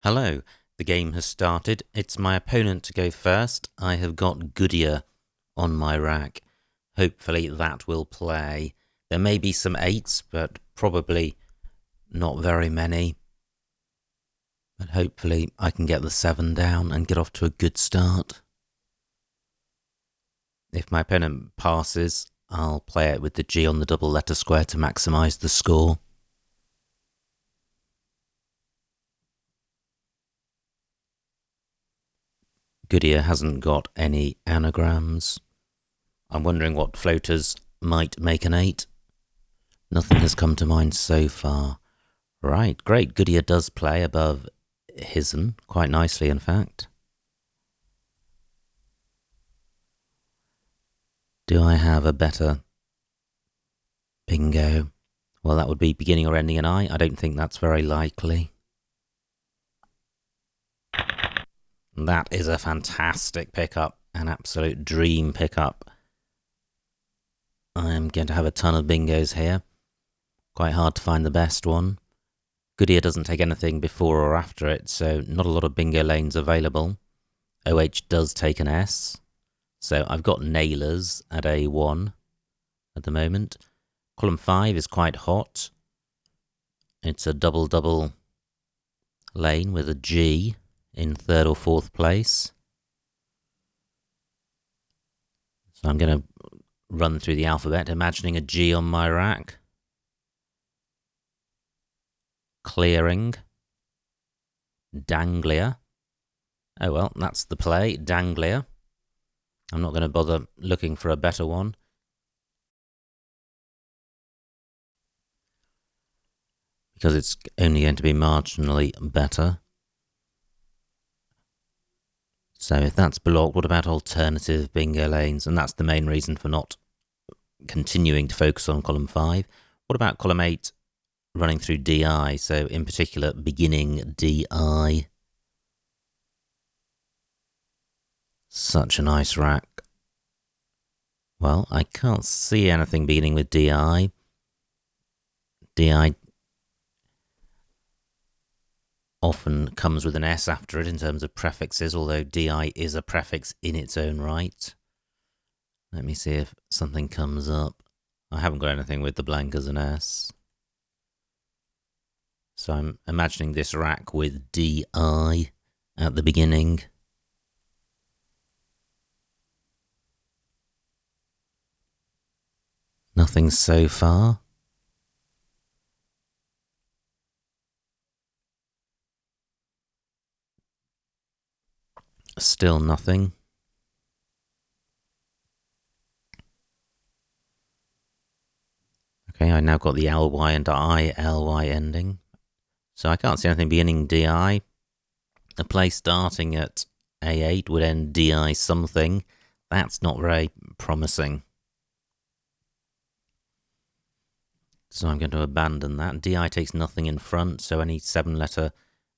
Hello, the game has started. It's my opponent to go first. I have got Goodyear on my rack. Hopefully that will play. There may be some 8s, but probably not very many. But hopefully I can get the 7 down and get off to a good start. If my opponent passes, I'll play it with the G on the double letter square to maximise the score. Goodyear hasn't got any anagrams. I'm wondering what floaters might make an 8. Nothing has come to mind so far. Right, great. Goodyear does play above Hisn, quite nicely in fact. Do I have a better bingo? Well, that would be beginning or ending in I. I don't think that's very likely. That is a fantastic pickup, an absolute dream pickup. I am going to have a ton of bingos here. Quite hard to find the best one. Goodyear doesn't take anything before or after it, so not a lot of bingo lanes available. OH does take an S, so I've got nailers at A1 at the moment. Column 5 is quite hot. It's a double-double lane with a G in 3rd or 4th place. So I'm going to run through the alphabet, imagining a G on my rack. Clearing. Danglia. Oh well, that's the play, Danglia. I'm not going to bother looking for a better one. Because it's only going to be marginally better. So if that's blocked, what about alternative bingo lanes? And that's the main reason for not continuing to focus on column 5. What about column 8 running through DI? So in particular, beginning DI. Such a nice rack. Well, I can't see anything beginning with DI. DI often comes with an S after it in terms of prefixes, although DI is a prefix in its own right. Let me see if something comes up. I haven't got anything with the blank as an S. So I'm imagining this rack with DI at the beginning. Nothing so far. Still nothing. Okay, I now got the LY and ILY ending. So I can't see anything beginning DI. A play starting at A8 would end DI something. That's not very promising. So I'm going to abandon that. DI takes nothing in front, so any 7-letter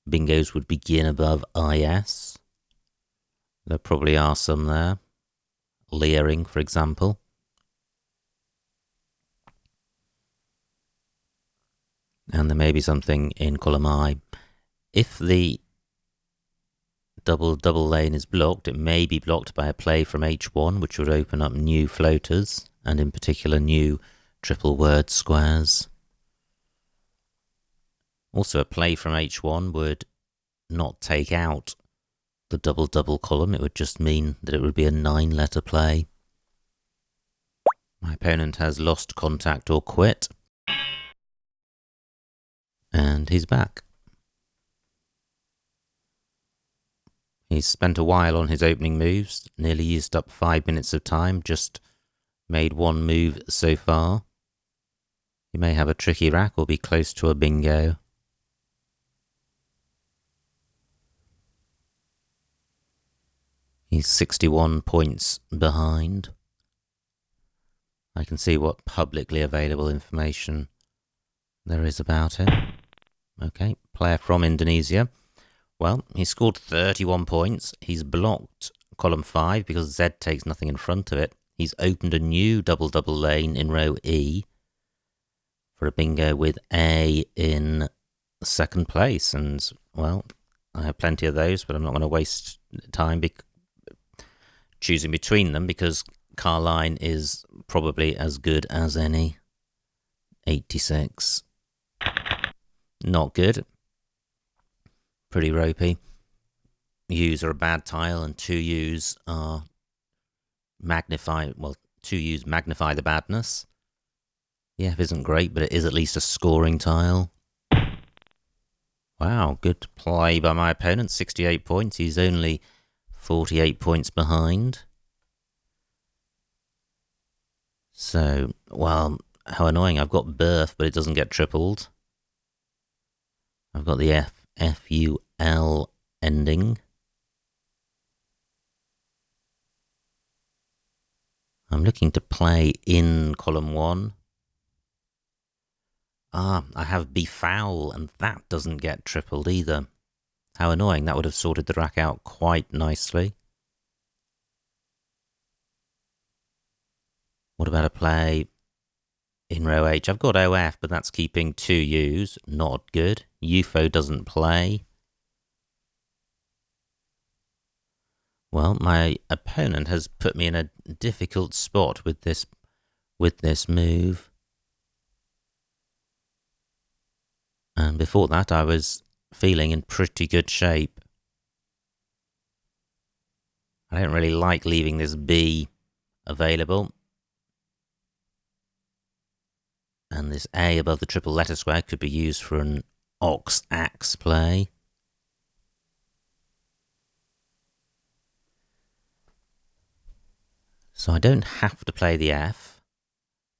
bingos would begin above IS. There probably are some there. Leering, for example. And there may be something in column I. If the double lane is blocked, it may be blocked by a play from H1, which would open up new floaters, and in particular new triple word squares. Also, a play from H1 would not take out the double column. It would just mean that it would be a 9-letter play. My opponent has lost contact or quit. And he's back. He's spent a while on his opening moves, nearly used up 5 minutes of time, just made 1 move so far. He may have a tricky rack or be close to a bingo. He's 61 points behind. I can see what publicly available information there is about him. Okay, player from Indonesia. Well, he scored 31 points. He's blocked column 5 because Z takes nothing in front of it. He's opened a new double lane in row E for a bingo with A in 2nd place. And, well, plenty of those, but I'm not going to waste time choosing between them because Carline is probably as good as any. 86. Not good. Pretty ropey. U's are a bad tile, and 2 U's are magnify. Well, 2 U's magnify the badness. The F isn't great, but it is at least a scoring tile. Wow, good play by my opponent. 68 points. He's only 48 points behind. So, well, how annoying. I've got birth, but it doesn't get tripled. I've got the F-U-L ending. I'm looking to play in column 1. I have befoul, and that doesn't get tripled either. How annoying. That would have sorted the rack out quite nicely. What about a play in row H? I've got OF, but that's keeping 2 U's. Not good. UFO doesn't play. Well, my opponent has put me in a difficult spot with this move. And before that, I was feeling in pretty good shape. I don't really like leaving this B available. And this A above the triple letter square could be used for an ox-axe play. So I don't have to play the F,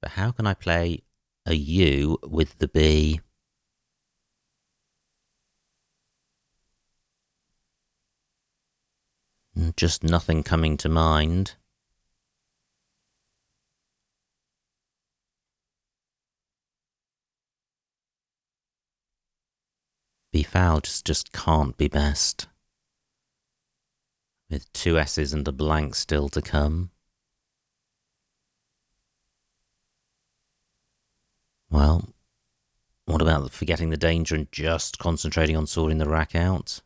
but how can I play a U with the B? Just nothing coming to mind. Befoul just can't be best. With 2 S's and a blank still to come. Well, what about forgetting the danger and just concentrating on sorting the rack out?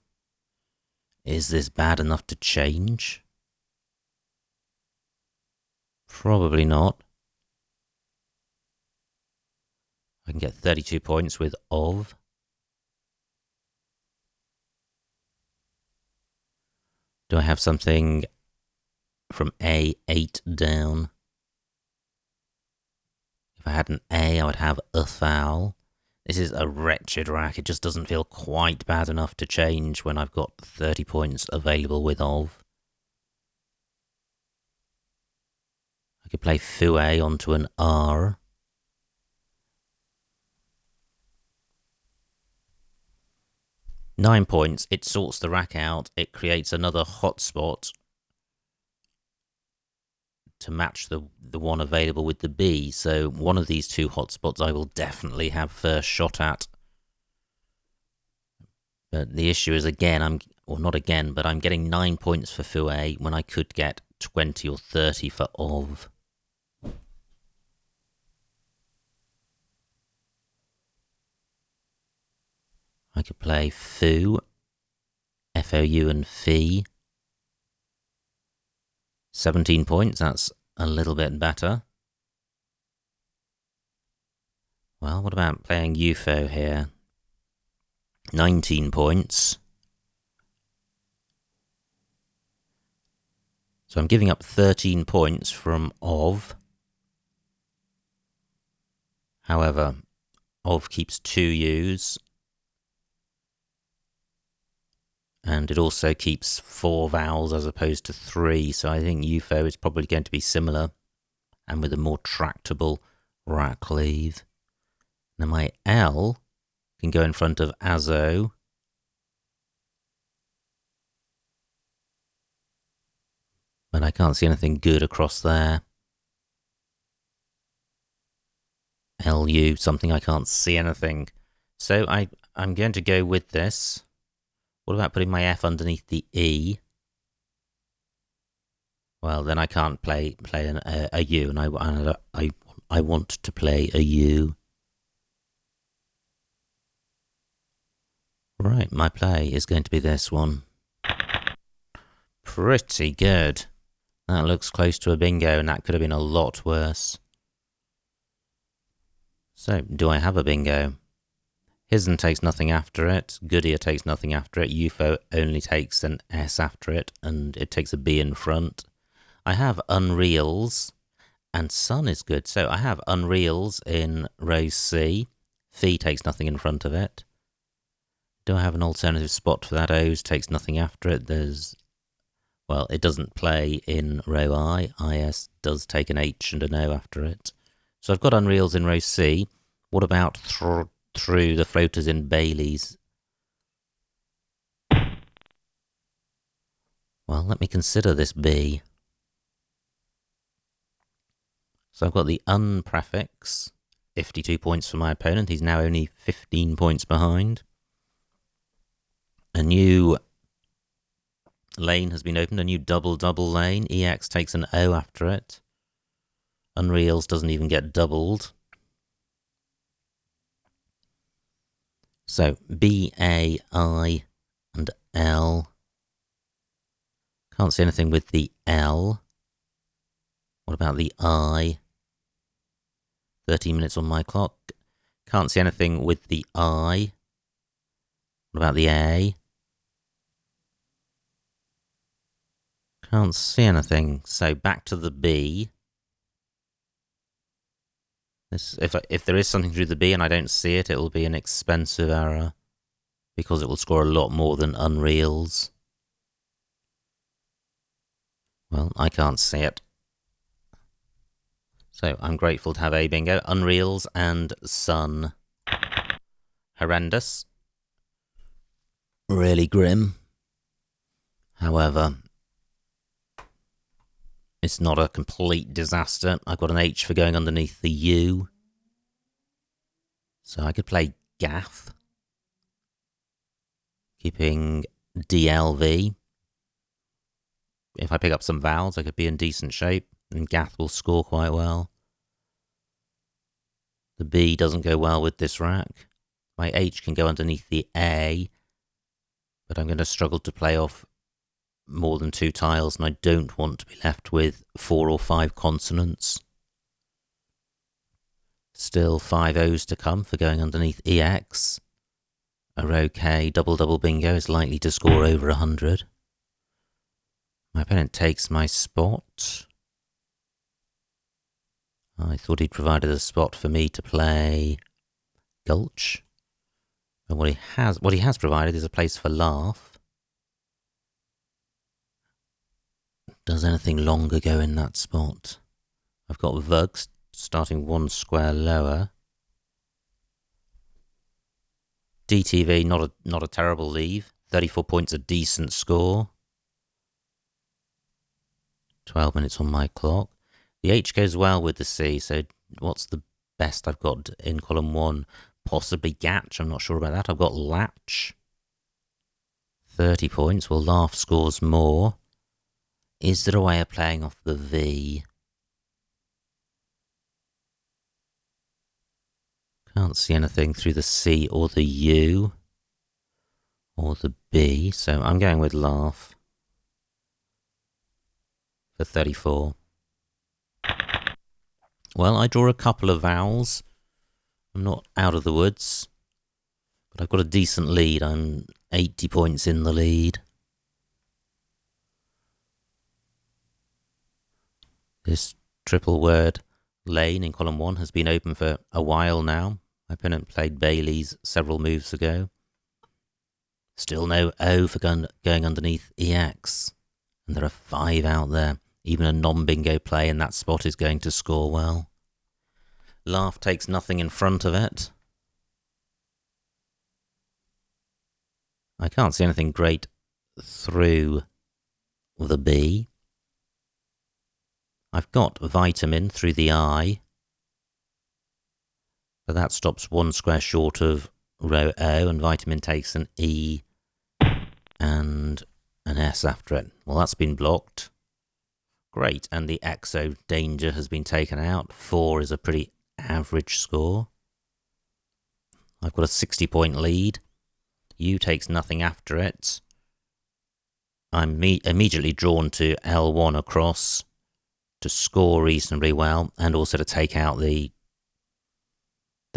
Is this bad enough to change? Probably not. I can get 32 points with of. Do I have something from A8 down? If I had an A, I would have a foul. This is a wretched rack. It just doesn't feel quite bad enough to change when I've got 30 points available with of. I could play fou onto an R. Nine points. It sorts the rack out. It creates another hotspot to match the one available with the B. So one of these 2 hotspots I will definitely have first shot at. But the issue is, again, I'm getting 9 points for fou when I could get 20 or 30 for of. I could play fou, F-O-U and fee. 17 points, that's a little bit better. Well, what about playing UFO here? 19 points. So I'm giving up 13 points from of. However, of keeps 2 U's. And it also keeps 4 vowels as opposed to 3. So I think UFO is probably going to be similar and with a more tractable rack leave. Now my L can go in front of ASO. But I can't see anything good across there. LU, something I can't see anything. So I'm going to go with this. What about putting my F underneath the E? Well, then I can't play a U, and I want to play a U. Right, my play is going to be this one. Pretty good. That looks close to a bingo, and that could have been a lot worse. So, do I have a bingo? Hisn takes nothing after it, Goodyear takes nothing after it, UFO only takes an S after it, and it takes a B in front. I have Unreals, and Sun is good, so I have Unreals in row C. Phi takes nothing in front of it. Do I have an alternative spot for that? O's takes nothing after it. Well, it doesn't play in row I. IS does take an H and an O after it. So I've got Unreals in row C. What about through the floaters in Bailey's? Well, let me consider this B. So I've got the un prefix, 52 points for my opponent. He's now only 15 points behind. A new lane has been opened, a new double lane. EX takes an O after it. Unreals doesn't even get doubled. So B, A, I, and L. Can't see anything with the L. What about the I? 13 minutes on my clock. Can't see anything with the I. What about the A? Can't see anything. So back to the B. If there is something through the B and I don't see it, it will be an expensive error because it will score a lot more than Unreals. Well, I can't see it. So I'm grateful to have a bingo. Unreals and Sun. Horrendous. Really grim. However, it's not a complete disaster. I've got an H for going underneath the U. So I could play Gaff. Keeping DLV. If I pick up some vowels, I could be in decent shape. And Gaff will score quite well. The B doesn't go well with this rack. My H can go underneath the A. But I'm going to struggle to play off more than 2 tiles, and I don't want to be left with 4 or 5 consonants. Still 5 O's to come for going underneath EX. A row K double bingo is likely to score over 100. My opponent takes my spot. I thought he'd provided a spot for me to play Gulch. But what he has provided is a place for Laugh. Does anything longer go in that spot? I've got Vugs starting 1 square lower. DTV, not a terrible leave. 34 points, a decent score. 12 minutes on my clock. The H goes well with the C, so what's the best I've got in column 1? Possibly Gatch, I'm not sure about that. I've got Latch. 30 points, well, Laugh scores more. Is there a way of playing off the V? Can't see anything through the C or the U or the B, so I'm going with Laugh for 34. Well, I draw a couple of vowels. I'm not out of the woods, but I've got a decent lead. I'm 80 points in the lead. This triple word lane in column 1 has been open for a while now. My opponent played Bailey's several moves ago. Still no O for going underneath EX. And there are 5 out there. Even a non-bingo play in that spot is going to score well. Laugh takes nothing in front of it. I can't see anything great through the B. I've got Vitamin through the I. But that stops 1 square short of row O, and Vitamin takes an E and an S after it. Well, that's been blocked. Great, and the XO danger has been taken out. 4 is a pretty average score. I've got a 60-point lead. U takes nothing after it. I'm immediately drawn to L1 across to score reasonably well, and also to take out the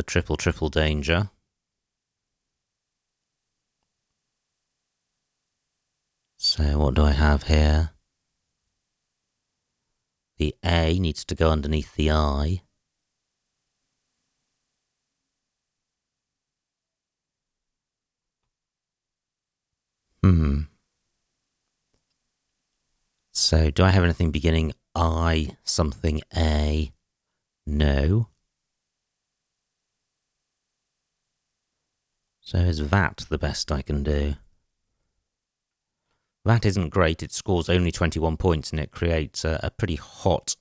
triple danger. So what do I have here? The A needs to go underneath the I. So do I have anything beginning I something A? No. So is that the best I can do? That isn't great. It scores only 21 points and it creates a pretty hot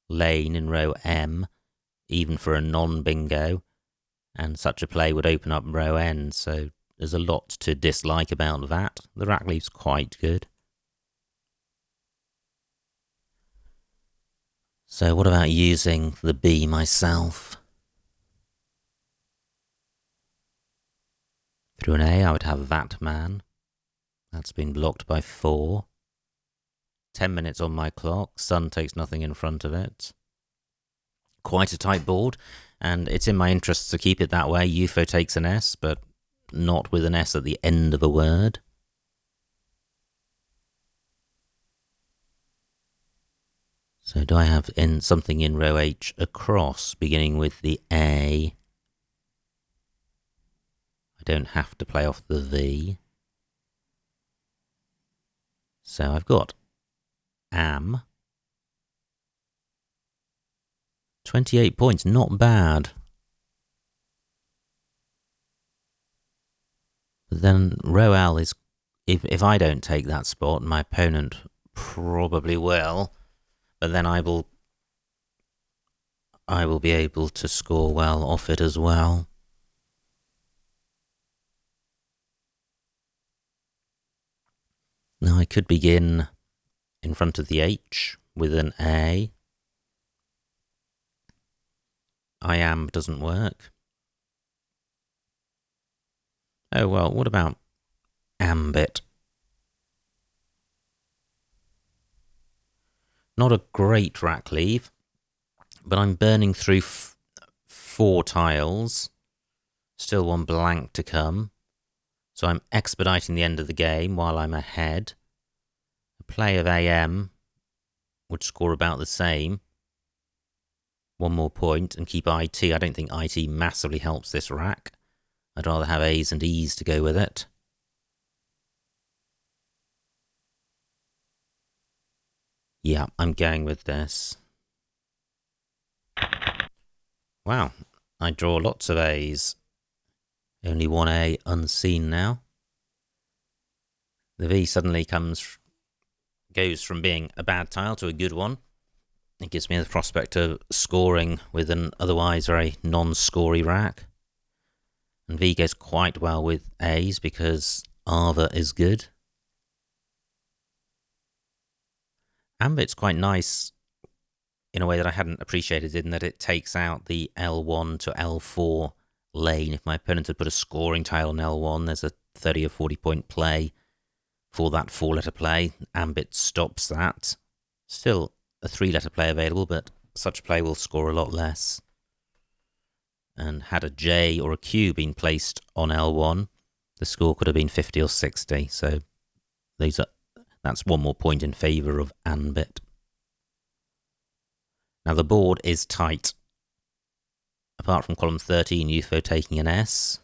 lane in row M, even for a non-bingo. And such a play would open up row N, so there's a lot to dislike about that. The rack leave's quite good. So what about using the B myself? Through an A, I would have that man. That's been blocked by 4. 10 minutes on my clock. Sun takes nothing in front of it. Quite a tight board, and it's in my interest to keep it that way. UFO takes an S, but not with an S at the end of a word. So do I have something in row H across, beginning with the A? I don't have to play off the V. So I've got am. 28 points, not bad. But then row L is, if I don't take that spot, my opponent probably will, but then I will be able to score well off it as well. Now I could begin in front of the H with an A. I am doesn't work. Oh well, what about ambit? Not a great rack leave, but I'm burning through 4 tiles. Still one blank to come. So I'm expediting the end of the game while I'm ahead. A play of AM would score about the same. 1 more point and keep IT. I don't think IT massively helps this rack. I'd rather have A's and E's to go with it. Yeah, I'm going with this. Wow, I draw lots of A's. Only 1 A unseen now. The V suddenly goes from being a bad tile to a good one. It gives me the prospect of scoring with an otherwise very non-scory rack. And V goes quite well with A's because Ava is good. Ambit's quite nice in a way that I hadn't appreciated, in that it takes out the L1 to L4 lane. If my opponent had put a scoring tile on L1, there's a 30 or 40 point play for that 4-letter play. Ambit stops that. Still a 3-letter play available, but such a play will score a lot less. And had a J or a Q been placed on L1, the score could have been 50 or 60. So that's 1 more point in favour of Ambit. Now the board is tight. Apart from column 13, UFO taking an S.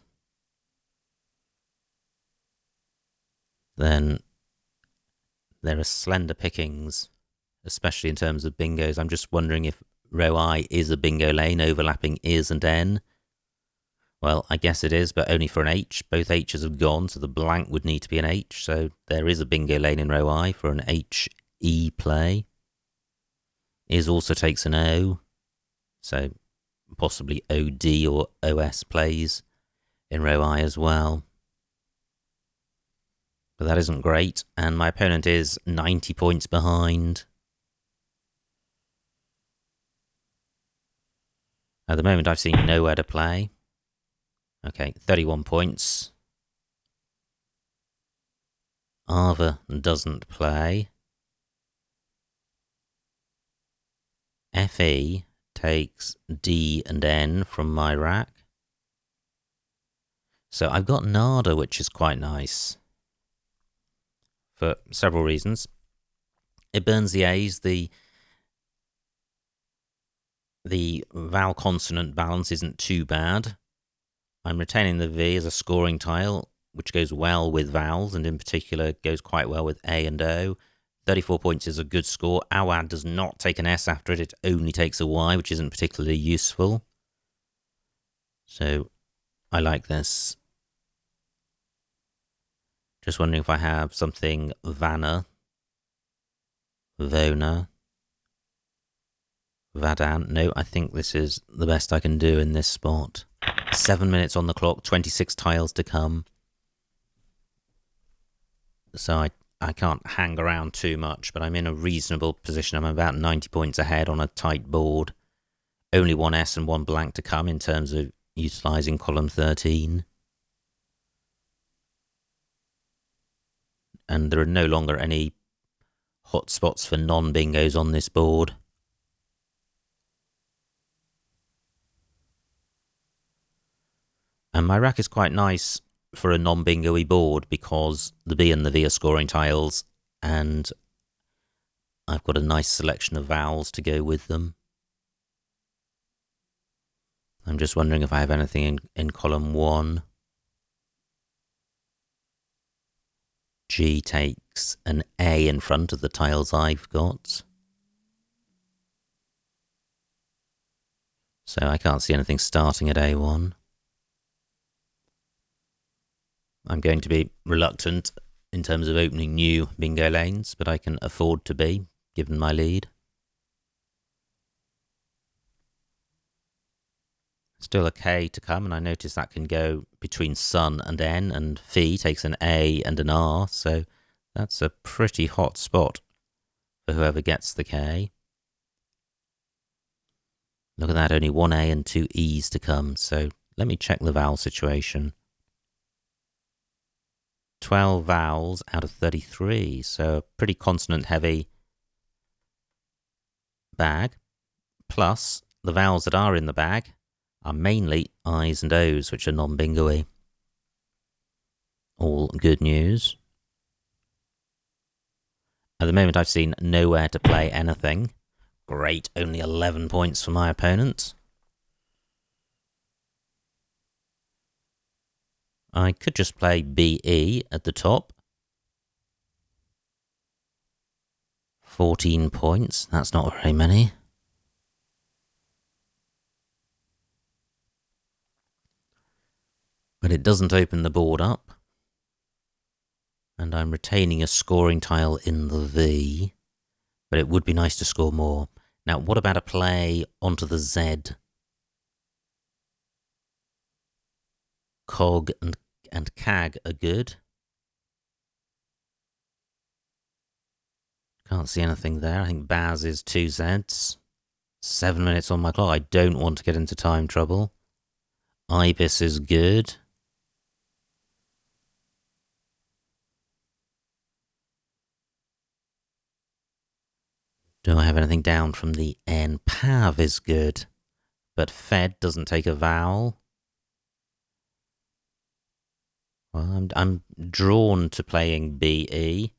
Then there are slender pickings, especially in terms of bingos. I'm just wondering if row I is a bingo lane overlapping is and N. Well, I guess it is, but only for an H. Both H's have gone, so the blank would need to be an H. So there is a bingo lane in row I for an H-E play. Is also takes an O, so possibly OD or OS plays in row I as well. But that isn't great, and my opponent is 90 points behind. At the moment, I've seen nowhere to play. Okay, 31 points. Ava doesn't play. FE takes D and N from my rack. So I've got Nada, which is quite nice for several reasons. It burns the A's. The vowel consonant balance isn't too bad. I'm retaining the V as a scoring tile, which goes well with vowels, and in particular goes quite well with A and O. 34 points is a good score. Awa does not take an S after it. It only takes a Y, which isn't particularly useful. So I like this. Just wondering if I have something Vanna, Vona, Vadan. No, I think this is the best I can do in this spot. 7 minutes on the clock, 26 tiles to come. So I can't hang around too much, but I'm in a reasonable position. I'm about 90 points ahead on a tight board. Only one S and one blank to come in terms of utilising column 13. And there are no longer any hotspots for non-bingos on this board. And my rack is quite nice for a non-bingo-y board because the B and the V are scoring tiles, and I've got a nice selection of vowels to go with them. I'm just wondering if I have anything in column 1. G takes an A in front of the tiles I've got. So I can't see anything starting at A1. I'm going to be reluctant in terms of opening new bingo lanes, but I can afford to be, given my lead. Still a K to come, and I notice that can go between Sun and N, and Phi takes an A and an R, so that's a pretty hot spot for whoever gets the K. Look at that, only one A and two E's to come, so let me check the vowel situation. 12 vowels out of 33, so a pretty consonant-heavy bag, plus the vowels that are in the bag are mainly I's and O's, which are non-bingo-y. All good news. At the moment, I've seen nowhere to play anything. Great, only 11 points for my opponent. I could just play BE at the top. 14 points, that's not very many. But it doesn't open the board up. And I'm retaining a scoring tile in the V. But it would be nice to score more. Now, what about a play onto the Z? Cog and Cag are good. Can't see anything there. I think Baz is 2 Zs. 7 minutes on my clock. I don't want to get into time trouble. Ibis is good. Do I have anything down from the N? Pav is good. But Fed doesn't take a vowel. Well, I'm drawn to playing BE.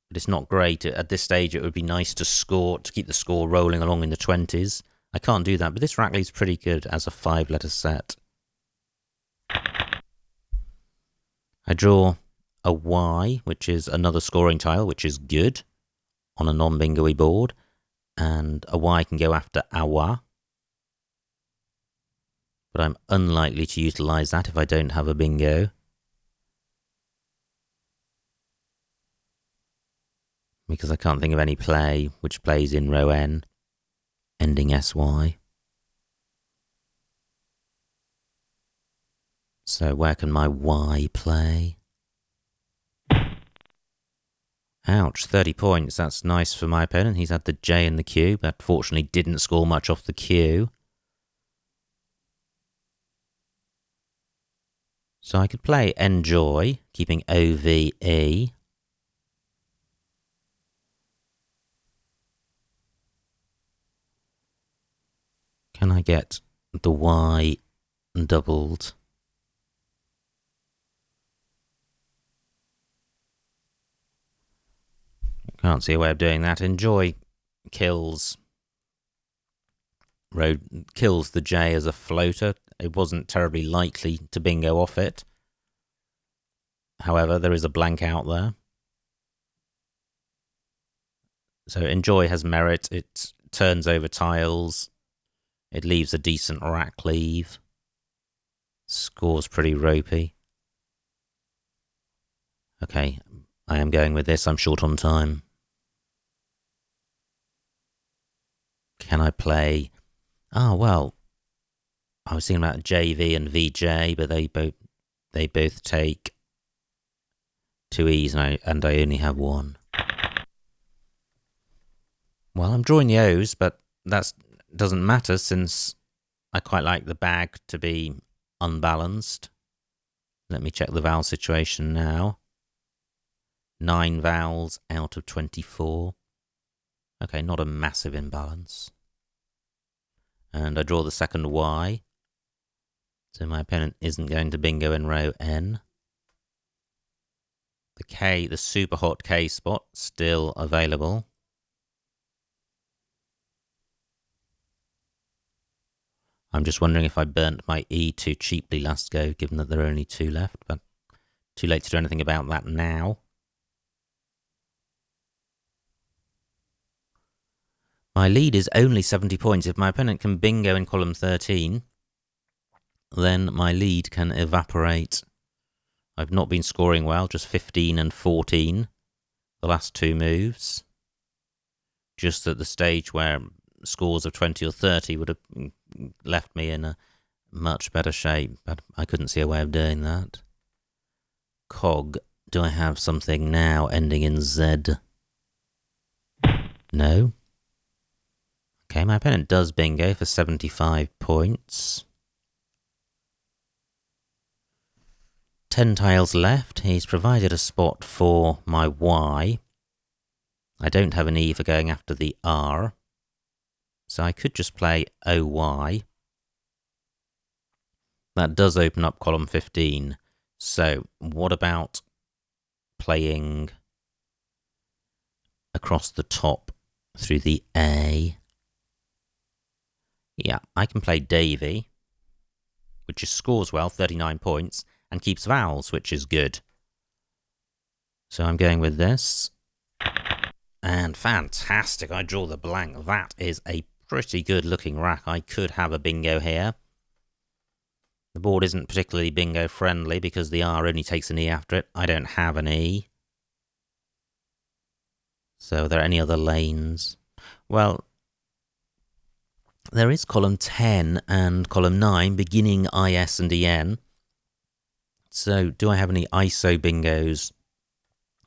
But it's not great. At this stage, it would be nice to score, to keep the score rolling along in the 20s. I can't do that, but this rack leads pretty good as a 5-letter set. I draw a Y, which is another scoring tile, which is good on a non-bingo-y board. And a Y can go after Awa. But I'm unlikely to utilise that if I don't have a bingo. Because I can't think of any play which plays in row N, ending SY. So where can my Y play? Ouch, 30 points. That's nice for my opponent. He's had the J and the Q, but fortunately didn't score much off the Q. So I could play Enjoy, keeping OVE. Can I get the Y doubled? Can't see a way of doing that. Enjoy kills the J as a floater. It wasn't terribly likely to bingo off it. However, there is a blank out there. So Enjoy has merit. It turns over tiles. It leaves a decent rack leave. Score's pretty ropey. Okay, I am going with this. I'm short on time. Can I play? Oh, well, I was thinking about JV and VJ, but they both take 2 E's and I only have one. Well, I'm drawing the O's, but that doesn't matter since I quite like the bag to be unbalanced. Let me check the vowel situation now. 9 vowels out of 24. Okay, not a massive imbalance. And I draw the second Y. So my opponent isn't going to bingo in row N. The K, the super hot K spot, still available. I'm just wondering if I burnt my E too cheaply last go, given that there are only 2 left, but too late to do anything about that now. My lead is only 70 points. If my opponent can bingo in column 13, then my lead can evaporate. I've not been scoring well, just 15 and 14 the last 2 moves. Just at the stage where scores of 20 or 30 would have left me in a much better shape, but I couldn't see a way of doing that. Cog, do I have something now ending in Z? No. Okay, my opponent does bingo for 75 points. 10 tiles left. He's provided a spot for my Y. I don't have an E for going after the R. So I could just play OY. That does open up column 15. So what about playing across the top through the A? Yeah, I can play Davy, which just scores well, 39 points, and keeps vowels, which is good. So I'm going with this. And fantastic, I draw the blank. That is a pretty good looking rack. I could have a bingo here. The board isn't particularly bingo friendly because the R only takes an E after it. I don't have an E. So are there any other lanes? Well, there is column 10 and column 9 beginning IS and EN. So do I have any ISO bingos?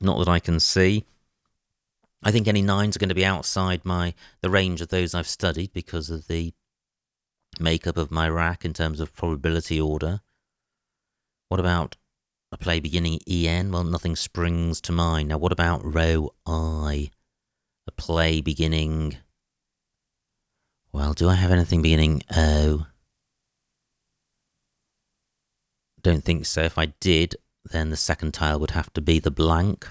Not that I can see. I think any 9s are going to be outside the range of those I've studied because of the makeup of my rack in terms of probability order. What about a play beginning EN? Well, nothing springs to mind. Now, what about row I? A play beginning... Well, do I have anything beginning O? Don't think so. If I did, then the second tile would have to be the blank.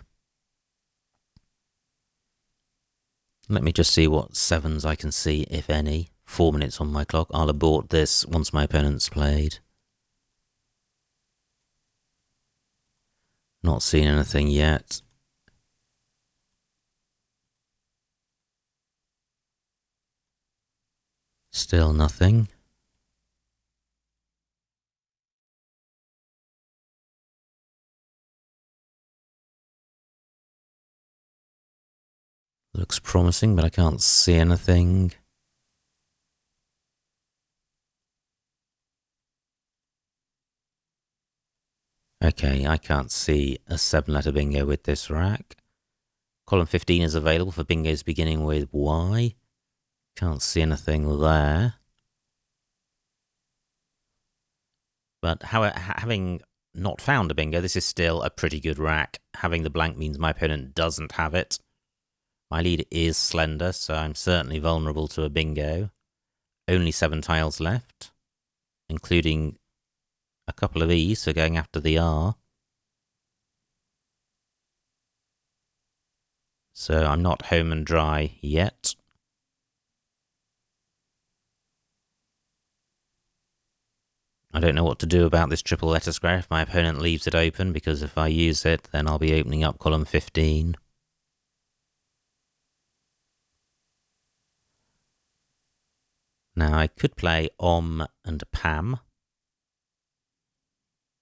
Let me just see what 7s I can see, if any. 4 minutes on my clock. I'll abort this once my opponent's played. Not seen anything yet. Still nothing. Looks promising, but I can't see anything. Okay, I can't see a 7-letter bingo with this rack. Column 15 is available for bingos beginning with Y. Can't see anything there. But having not found a bingo, this is still a pretty good rack. Having the blank means my opponent doesn't have it. My lead is slender, so I'm certainly vulnerable to a bingo. only 7 tiles left, including a couple of E's, so going after the R. So I'm not home and dry yet. I don't know what to do about this triple letter square if my opponent leaves it open, because if I use it, then I'll be opening up column 15. Now, I could play and Pam.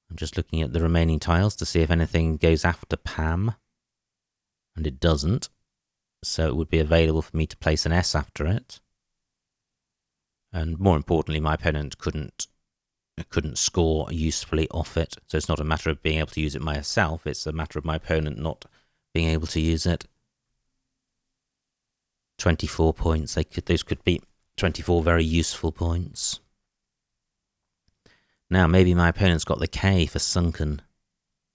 I'm just looking at the remaining tiles to see if anything goes after Pam. And it doesn't. So it would be available for me to place an S after it. And more importantly, my opponent couldn't score usefully off it. So it's not a matter of being able to use it myself. It's a matter of my opponent not being able to use it. 24 points. Those could be 24 very useful points. Now, maybe my opponent's got the K for sunken.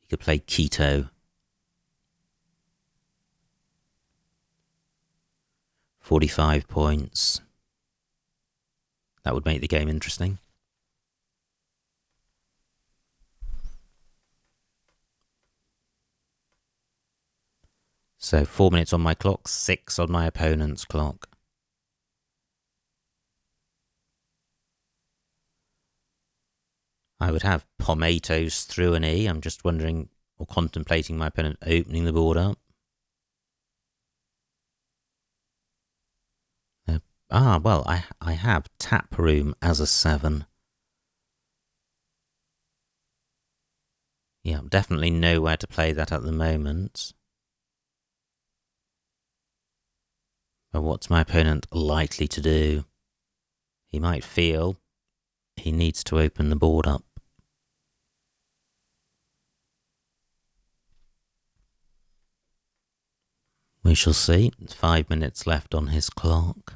He could play keto. 45 points. That would make the game interesting. So 4 minutes on my clock, 6 on my opponent's clock. I would have pomatoes through an E. I'm just wondering or contemplating my opponent opening the board up. Well, I have tap room as a 7. Yeah, definitely know where to play that at the moment. But what's my opponent likely to do? He might feel he needs to open the board up. We shall see. 5 minutes left on his clock.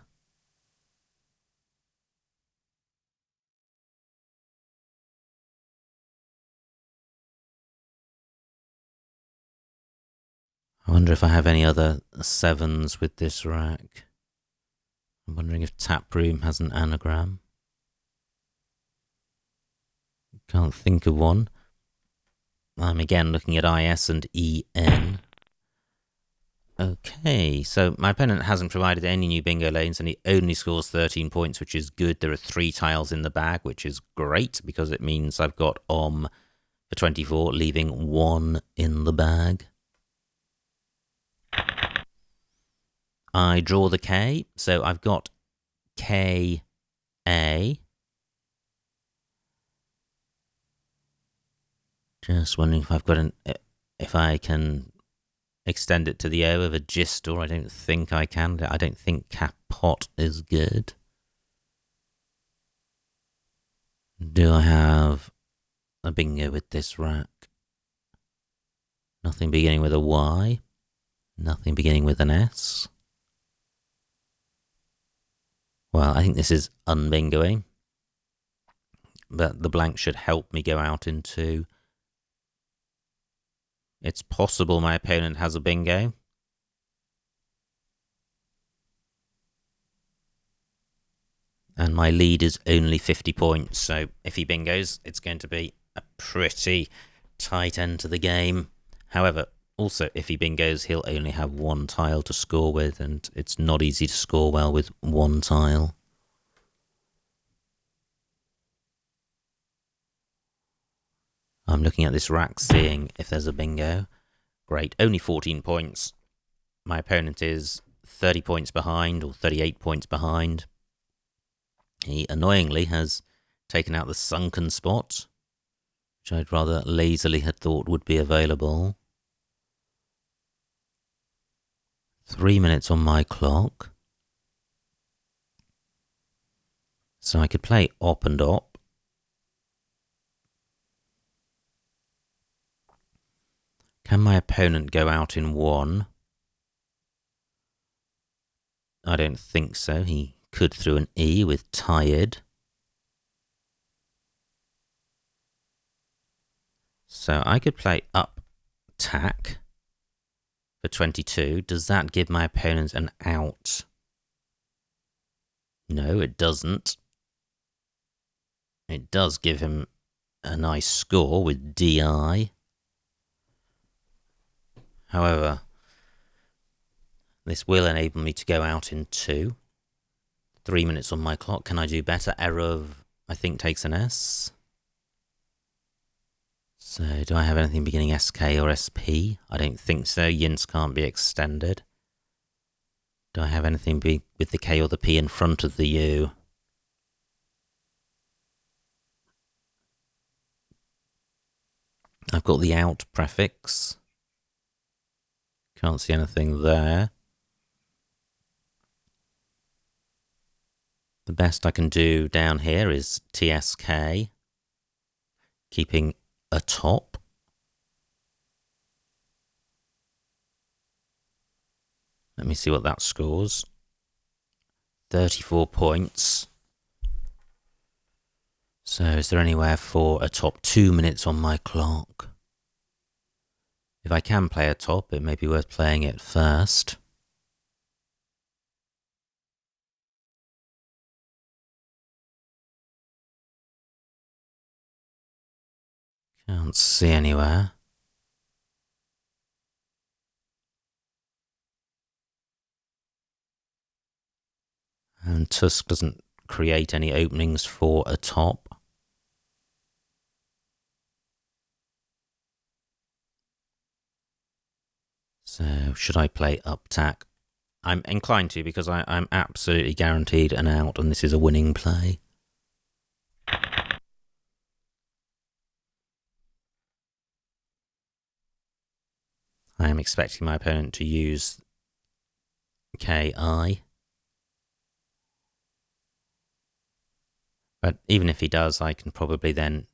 I wonder if I have any other 7s with this rack. I'm wondering if tap room has an anagram. Can't think of one. I'm again looking at IS and EN. Okay, so my opponent hasn't provided any new bingo lanes and he only scores 13 points, which is good. There are 3 tiles in the bag, which is great because it means I've got for 24, leaving 1 in the bag. I draw the K, so I've got KA. Just wondering if I've got if I can extend it to the O of a gist, or I don't think I can. I don't think capot is good. Do I have a bingo with this rack? Nothing beginning with a Y. Nothing beginning with an S. Well, I think this is unbingoing. But the blank should help me go out into... It's possible my opponent has a bingo. And my lead is only 50 points. So if he bingos, it's going to be a pretty tight end to the game. However, also, if he bingos, he'll only have 1 tile to score with, and it's not easy to score well with 1 tile. I'm looking at this rack, seeing if there's a bingo. Great, only 14 points. My opponent is 30 points behind, or 38 points behind. He annoyingly has taken out the sunken spot, which I'd rather lazily had thought would be available. 3 minutes on my clock. So I could play op and op. Can my opponent go out in 1? I don't think so. He could through an E with tired. So I could play up tack for 22. Does that give my opponent an out? No, it doesn't. It does give him a nice score with DI. However, this will enable me to go out in 2. 3 minutes on my clock. Can I do better? Error of, I think, takes an S. So, do I have anything beginning SK or SP? I don't think so. Yints can't be extended. Do I have anything with the K or the P in front of the U? I've got the out prefix. Can't see anything there. The best I can do down here is TSK, keeping a top. Let me see what that scores. 34 points. So is there anywhere for a top? 2 minutes on my clock. If I can play a top, it may be worth playing it first. Can't see anywhere. And Tusk doesn't create any openings for a top. So should I play up tack? I'm inclined to, because I'm absolutely guaranteed an out, and this is a winning play. I am expecting my opponent to use KI. But even if he does, I can probably then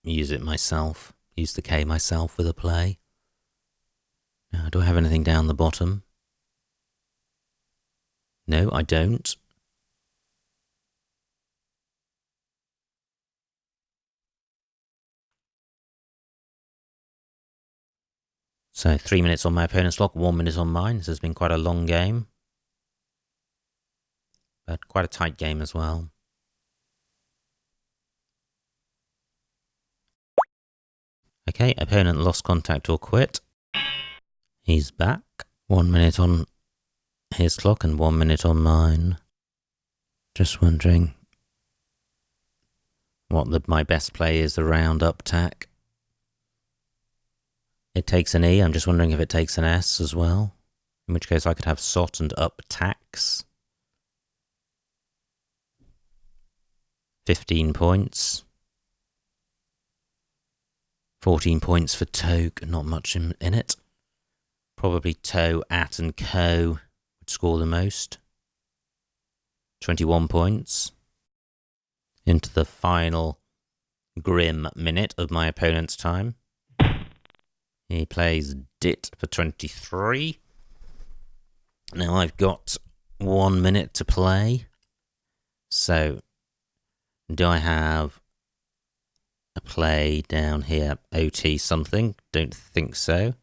use it myself. Use the K myself with a play. Now, do I have anything down the bottom? No, I don't. So 3 minutes on my opponent's clock, 1 minute on mine. This has been quite a long game, but quite a tight game as well. Okay, opponent lost contact or quit. He's back. 1 minute on his clock and 1 minute on mine. Just wondering what my best play is around up tack. It takes an E. I'm just wondering if it takes an S as well. In which case I could have SOT and up tacks. 15 points. 14 points for Toke. Not much in it. Probably Toe, At and Co would score the most. 21 points. Into the final grim minute of my opponent's time. He plays Dit for 23. Now I've got 1 minute to play. So, do I have a play down here? OT something? Don't think so.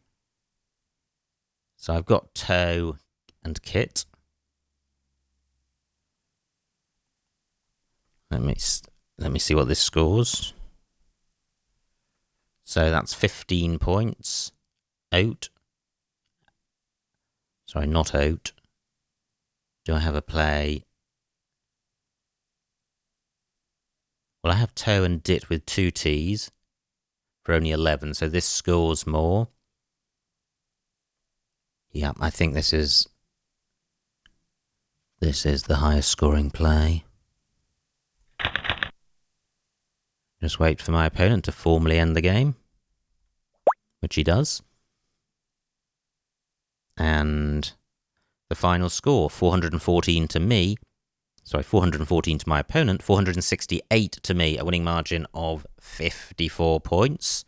So I've got Toe and Kit. Let me see what this scores. So that's 15 points. Oat. Sorry, not Oat. Do I have a play? Well, I have Toe and Dit with 2 T's for only 11, so this scores more. Yeah, I think this is the highest scoring play. Just wait for my opponent to formally end the game, which he does. And the final score, 414 to me. Sorry, 414 to my opponent, 468 to me, a winning margin of 54 points.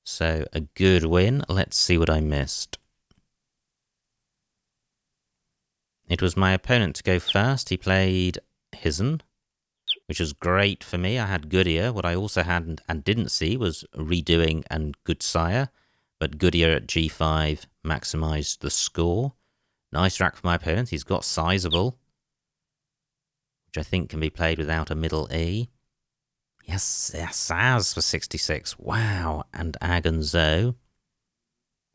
So a good win. Let's see what I missed. It was my opponent to go first. He played Hizen, which was great for me. I had Goodyear. What I also had and didn't see was Redoing and Goodsire, but Goodyear at G5 maximised the score. Nice rack for my opponent. He's got Sizable, which I think can be played without a middle E. Yes, Saz for 66. Wow. And Ag and Zoe. And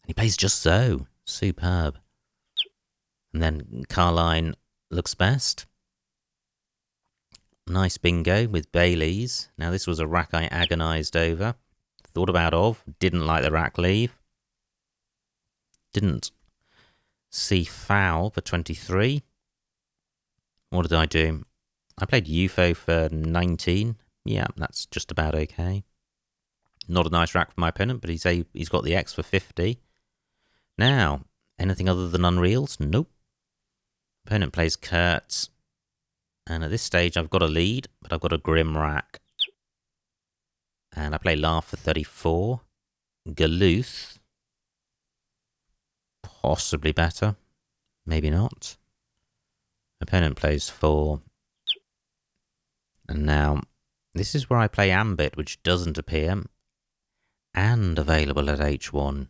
he plays just Zoe. Superb. And then Carline looks best. Nice bingo with Bailey's. Now, this was a rack I agonised over. Thought about didn't like the rack leave. Didn't see foul for 23. What did I do? I played UFO for 19. Yeah, that's just about okay. Not a nice rack for my opponent, but he's got the X for 50. Now, anything other than Unreals? Nope. Opponent plays Kurtz. And at this stage, I've got a lead, but I've got a Grim rack. And I play Laugh for 34. Galuth. Possibly better. Maybe not. Opponent plays 4. And now, this is where I play Ambit, which doesn't appear. And available at H1.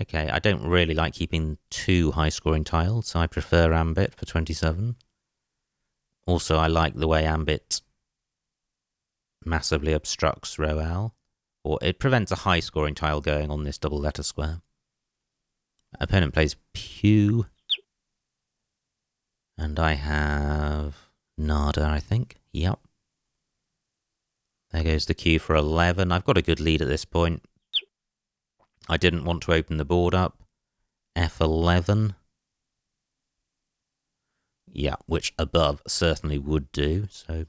Okay, I don't really like keeping 2 high-scoring tiles, so I prefer Ambit for 27. Also, I like the way Ambit massively obstructs Royale, or it prevents a high-scoring tile going on this double letter square. Opponent plays Pew, and I have Nada, I think. Yep. There goes the Q for 11. I've got a good lead at this point. I didn't want to open the board up. F11. Yeah, which above certainly would do. So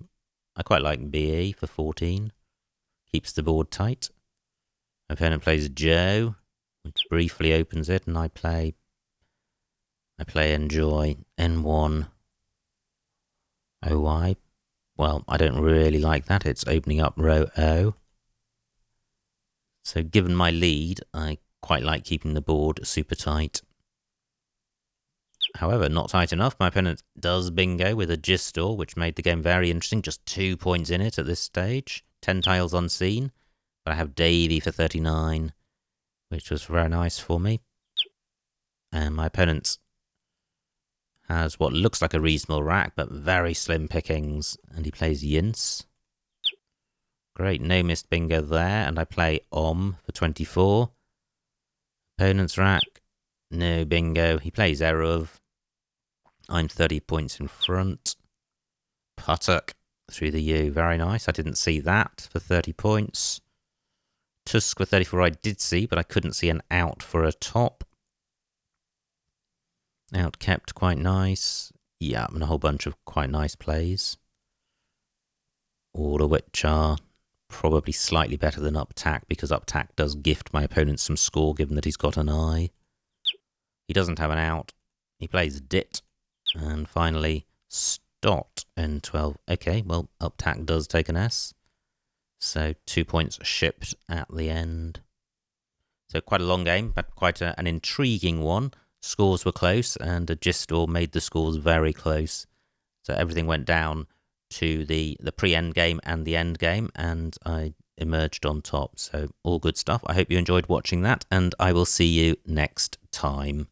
I quite like BE for 14. Keeps the board tight. Opponent plays Joe, which briefly opens it, and I play Enjoy N1 OY. Well, I don't really like that. It's opening up row O. So given my lead, I quite like keeping the board super tight. However, not tight enough. My opponent does bingo with a Gistor, which made the game very interesting. Just 2 points in it at this stage. 10 tiles unseen. But I have Davey for 39, which was very nice for me. And my opponent has what looks like a reasonable rack, but very slim pickings. And he plays Yince. Great, no missed bingo there. And I play for 24. Opponent's rack. No bingo. He plays Eruv. I'm 30 points in front. Puttock through the U. Very nice. I didn't see that for 30 points. Tusk for 34 I did see, but I couldn't see an out for a top. Out kept quite nice. Yeah, and a whole bunch of quite nice plays. All of which are probably slightly better than Uptack, because Uptack does gift my opponent some score, given that he's got an eye. He doesn't have an out. He plays Dit. And finally, Stott, N12. Okay, well, Uptack does take an S. So 2 points shipped at the end. So quite a long game, but quite an intriguing one. Scores were close, and Gistor made the scores very close. So everything went down to the pre-end game and the end game, and I emerged on top. So all good stuff. I hope you enjoyed watching that, and I will see you next time.